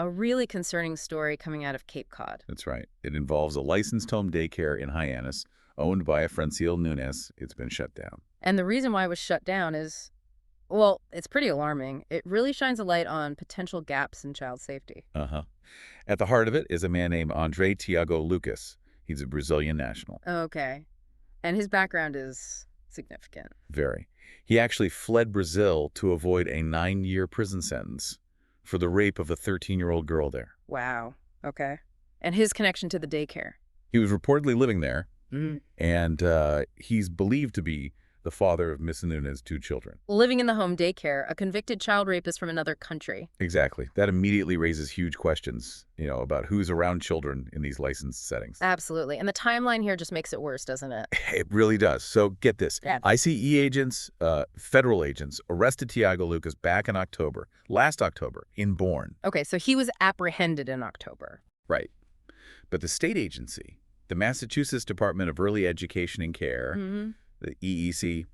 A really concerning story coming out of Cape Cod. That's right. It involves a licensed home daycare in Hyannis, owned by a Francil Nunes. It's been shut down. And the reason why it was shut down is, well, it's pretty alarming. It really shines a light on potential gaps in child safety. Uh-huh. At the heart of it is a man named Andre Tiago Lucas. He's a Brazilian national. Okay. And his background is significant. Very. He actually fled Brazil to avoid a 9-year prison sentence for the rape of a 13-year-old girl there. Wow. Okay. And his connection to the daycare. He was reportedly living there, Mm. and he's believed to be the father of Miss Nunes' 2 children. Living in the home daycare, a convicted child rapist from another country. Exactly. That immediately raises huge questions, about who's around children in these licensed settings. Absolutely. And the timeline here just makes it worse, doesn't it? It really does. So get this. Yeah. ICE agents, federal agents, arrested Tiago Lucas back in last October, in Bourne. Okay, so he was apprehended in October. Right. But the state agency, the Massachusetts Department of Early Education and Care, Mm-hmm. the EEC,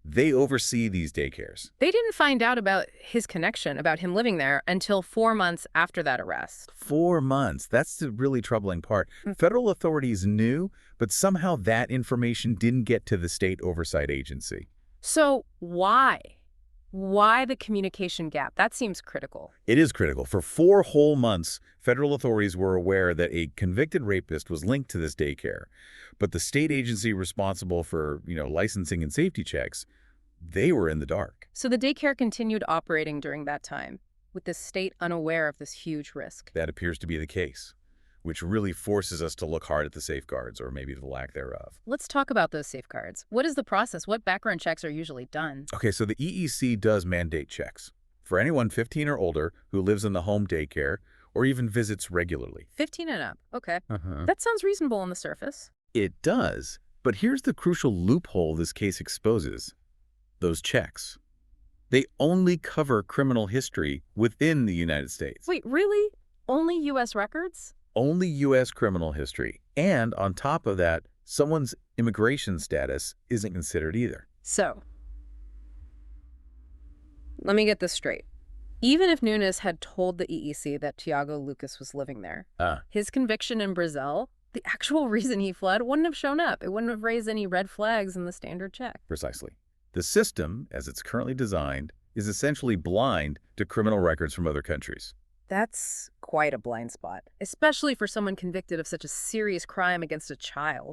they oversee these daycares. They didn't find out about his connection, about him living there, until 4 months after that arrest. 4 months. That's the really troubling part. Mm. Federal authorities knew, but somehow that information didn't get to the state oversight agency. So why? Why the communication gap? That seems critical. It is critical. For 4 whole months, federal authorities were aware that a convicted rapist was linked to this daycare. But the state agency responsible for, licensing and safety checks, they were in the dark. So the daycare continued operating during that time, with the state unaware of this huge risk. That appears to be the case, which really forces us to look hard at the safeguards, or maybe the lack thereof. Let's talk about those safeguards. What is the process? What background checks are usually done? Okay, so the EEC does mandate checks for anyone 15 or older who lives in the home daycare or even visits regularly. 15 and up. Okay. Uh-huh. That sounds reasonable on the surface. It does, but here's the crucial loophole this case exposes. Those checks. They only cover criminal history within the United States. Wait, really? Only U.S. records? Only U.S. criminal history. And on top of that, someone's immigration status isn't considered either. So, let me get this straight. Even if Nunes had told the EEC that Tiago Lucas was living there, his conviction in Brazil, the actual reason he fled, wouldn't have shown up. It wouldn't have raised any red flags in the standard check. Precisely. The system, as it's currently designed, is essentially blind to criminal records from other countries. That's quite a blind spot, especially for someone convicted of such a serious crime against a child.